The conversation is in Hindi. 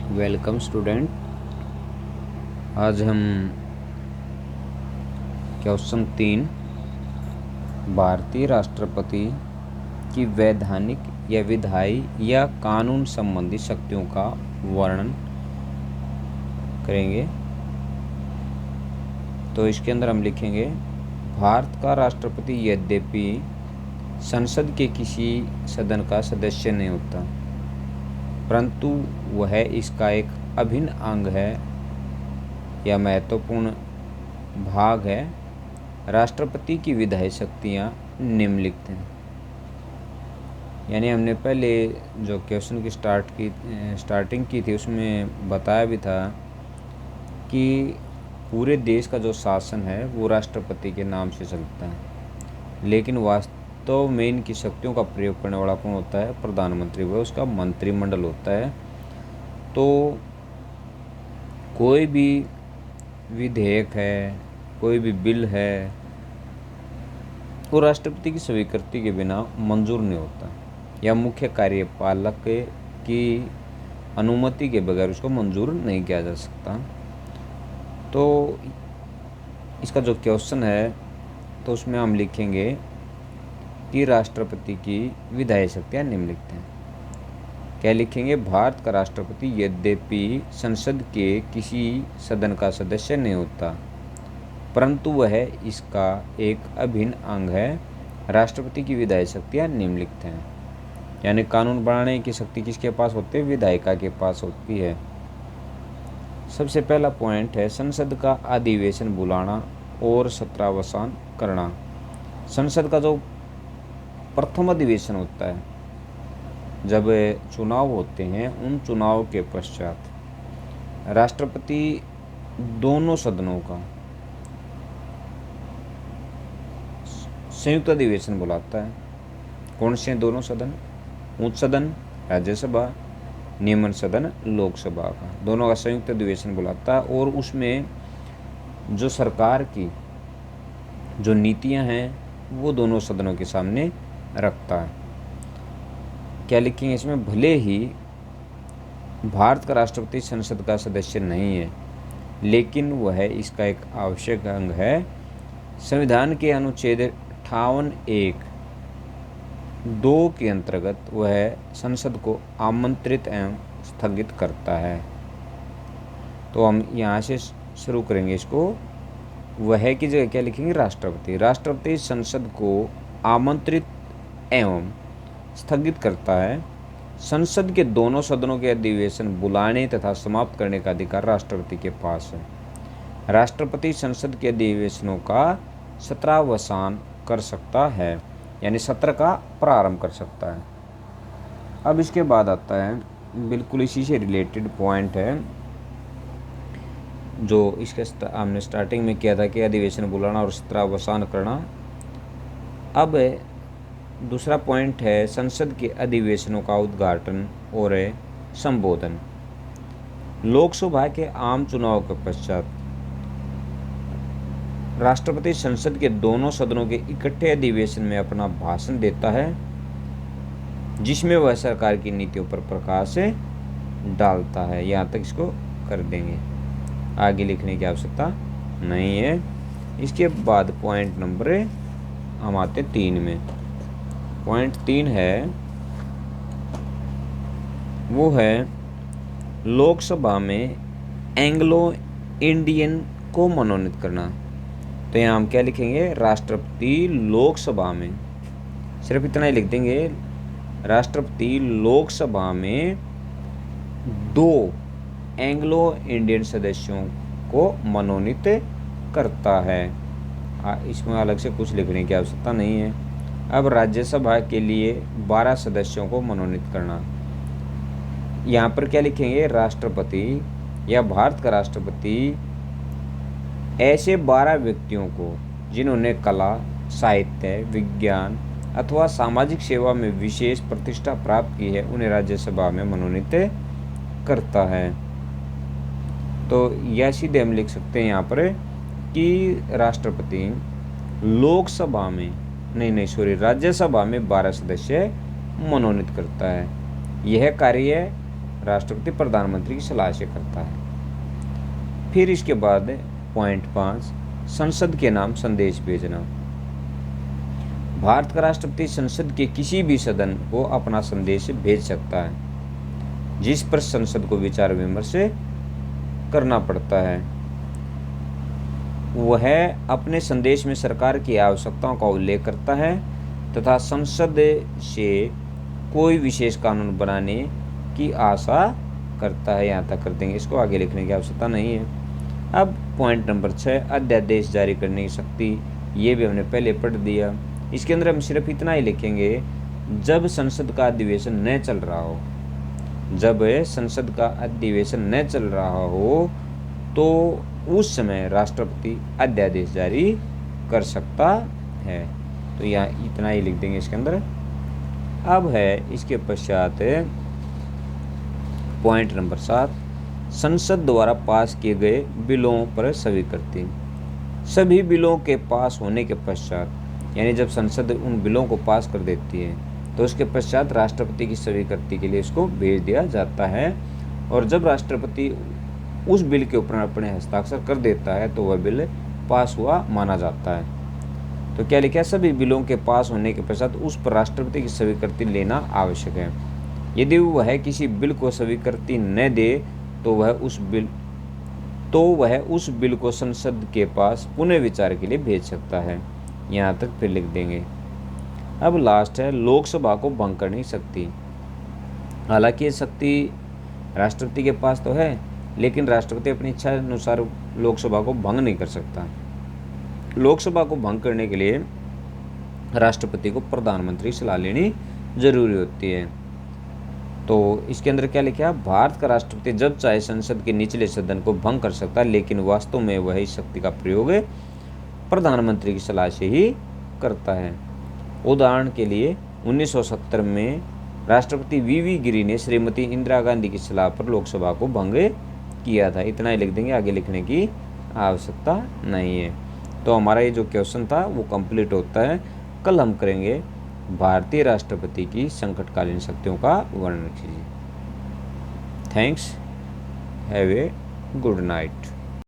Welcome student. आज हम क्वेश्चन 3 भारतीय राष्ट्रपति की वैधानिक या विधायी या कानून संबंधी शक्तियों का वर्णन करेंगे। तो इसके अंदर हम लिखेंगे, भारत का राष्ट्रपति यद्यपि संसद के किसी सदन का सदस्य नहीं होता, परंतु वह इसका एक अभिन्न अंग है या महत्वपूर्ण भाग है। राष्ट्रपति की विधायी शक्तियाँ निम्नलिखित हैं। यानी हमने पहले जो क्वेश्चन की स्टार्टिंग की थी उसमें बताया भी था कि पूरे देश का जो शासन है वो राष्ट्रपति के नाम से चलता है, लेकिन वास्तव में इनकी शक्तियों का प्रयोग करने वाला कौन होता है? प्रधानमंत्री, वह उसका मंत्रिमंडल होता है। तो कोई भी विधेयक है, कोई भी बिल है, वो राष्ट्रपति की स्वीकृति के बिना मंजूर नहीं होता या मुख्य कार्यपालक की अनुमति के बगैर उसको मंजूर नहीं किया जा सकता। तो इसका जो क्वेश्चन है तो उसमें हम लिखेंगे कि राष्ट्रपति की विधायी शक्तियाँ निम्नलिखित हैं। क्या लिखेंगे? भारत का राष्ट्रपति यद्यपि संसद के किसी सदन का सदस्य नहीं होता, परंतु वह इसका एक अभिन्न अंग है। राष्ट्रपति की विधायी शक्तियाँ निम्नलिखित हैं। यानी कानून बनाने की शक्ति किसके पास होती है? विधायिका के पास होती है। सबसे पहला पॉइंट है संसद का अधिवेशन बुलाना और सत्रावसान करना। संसद का जो प्रथम अधिवेशन होता है, जब चुनाव होते हैं, उन चुनाव के पश्चात राष्ट्रपति दोनों सदनों का संयुक्त अधिवेशन बुलाता है। कौन से दोनों सदन? उच्च सदन राज्यसभा, नियमन सदन लोकसभा का, दोनों का संयुक्त अधिवेशन बुलाता है और उसमें जो सरकार की जो नीतियां हैं वो दोनों सदनों के सामने रखता है। क्या लिखेंगे इसमें? भले ही भारत का राष्ट्रपति संसद का सदस्य नहीं है, लेकिन वह इसका एक आवश्यक अंग है। संविधान के अनुच्छेद 58(1)(2) के अंतर्गत वह संसद को आमंत्रित एवं स्थगित करता है। तो हम यहाँ से शुरू करेंगे इसको। वह की जगह क्या लिखेंगे? राष्ट्रपति। राष्ट्रपति संसद को आमंत्रित एवं स्थगित करता है। संसद के दोनों सदनों के अधिवेशन बुलाने तथा समाप्त करने का अधिकार राष्ट्रपति के पास है। राष्ट्रपति संसद के अधिवेशनों का सत्रावसान कर सकता है, यानी सत्र का प्रारंभ कर सकता है। अब इसके बाद आता है बिल्कुल इसी से रिलेटेड पॉइंट है जो इसके हमने स्टार्टिंग में किया था कि अधिवेशन बुलाना और सत्रावसान करना। अब दूसरा पॉइंट है संसद के अधिवेशनों का उद्घाटन और संबोधन। लोकसभा के आम चुनाव के पश्चात राष्ट्रपति संसद के दोनों सदनों के इकट्ठे अधिवेशन में अपना भाषण देता है, जिसमें वह सरकार की नीतियों पर प्रकाश डालता है। यहाँ तक इसको कर देंगे, आगे लिखने की आवश्यकता नहीं है। इसके बाद पॉइंट नंबर हम आते 3 में। पॉइंट 3 है वो है लोकसभा में एंग्लो इंडियन को मनोनीत करना। तो यहाँ हम क्या लिखेंगे? राष्ट्रपति लोकसभा में, सिर्फ इतना ही लिख देंगे, राष्ट्रपति लोकसभा में 2 एंग्लो इंडियन सदस्यों को मनोनीत करता है। इसमें अलग से कुछ लिखने की आवश्यकता नहीं है। अब राज्यसभा के लिए 12 सदस्यों को मनोनीत करना। यहाँ पर क्या लिखेंगे? राष्ट्रपति या भारत का राष्ट्रपति ऐसे 12 व्यक्तियों को जिन्होंने कला, साहित्य, विज्ञान अथवा सामाजिक सेवा में विशेष प्रतिष्ठा प्राप्त की है, उन्हें राज्यसभा में मनोनीत करता है। तो यह सीधे हम लिख सकते हैं यहाँ पर कि राष्ट्रपति लोकसभा में राज्यसभा में 12 सदस्य मनोनीत करता है। यह कार्य राष्ट्रपति प्रधानमंत्री की सलाह से करता है। फिर इसके बाद पॉइंट 5, संसद के नाम संदेश भेजना। भारत का राष्ट्रपति संसद के किसी भी सदन को अपना संदेश भेज सकता है, जिस पर संसद को विचार विमर्श करना पड़ता है। वह अपने संदेश में सरकार की आवश्यकताओं का उल्लेख करता है तथा संसद से कोई विशेष कानून बनाने की आशा करता है। यहाँ तक कर देंगे, इसको आगे लिखने की आवश्यकता नहीं है। अब पॉइंट नंबर 6, अध्यादेश जारी करने की शक्ति। ये भी हमने पहले पढ़ दिया। इसके अंदर हम सिर्फ इतना ही लिखेंगे, जब संसद का अधिवेशन न चल रहा हो, जब संसद का अधिवेशन न चल रहा हो तो उस समय राष्ट्रपति अध्यादेश जारी कर सकता है। तो यहाँ इतना ही लिख देंगे इसके अंदर। अब है इसके पश्चात पॉइंट नंबर 7, संसद द्वारा पास किए गए बिलों पर स्वीकृति। सभी बिलों के पास होने के पश्चात, यानी जब संसद उन बिलों को पास कर देती है तो उसके पश्चात राष्ट्रपति की स्वीकृति के लिए इसको भेज दिया जाता है। और जब राष्ट्रपति उस बिल के ऊपर अपने हस्ताक्षर कर देता है तो वह बिल पास हुआ माना जाता है। तो क्या लिखा है, सभी बिलों के पास होने के पश्चात उस पर राष्ट्रपति की स्वीकृति लेना आवश्यक है। यदि वह किसी बिल को स्वीकृति न दे तो वह उस बिल को संसद के पास पुनः विचार के लिए भेज सकता है। यहाँ तक फिर लिख देंगे। अब लास्ट है, लोकसभा को भंग करने की शक्ति। हालांकि ये शक्ति राष्ट्रपति के पास तो है, लेकिन राष्ट्रपति अपनी इच्छा अनुसार लोकसभा को भंग नहीं कर सकता। लोकसभा को भंग करने के लिए राष्ट्रपति को प्रधानमंत्री की सलाह लेनी जरूरी होती है। तो इसके अंदर क्या लिखा है, भारत का राष्ट्रपति जब चाहे संसद के निचले सदन को भंग कर सकता है, लेकिन वास्तव में वह इस शक्ति का प्रयोग प्रधानमंत्री की सलाह से ही करता है। उदाहरण के लिए 1970 में राष्ट्रपति वीवी गिरि ने श्रीमती इंदिरा गांधी की सलाह पर लोकसभा को भंग किया था। इतना ही लिख देंगे, आगे लिखने की आवश्यकता नहीं है। तो हमारा ये जो क्वेश्चन था वो कंप्लीट होता है। कल हम करेंगे भारतीय राष्ट्रपति की संकटकालीन शक्तियों का वर्णन कीजिए। Thanks, have a good night.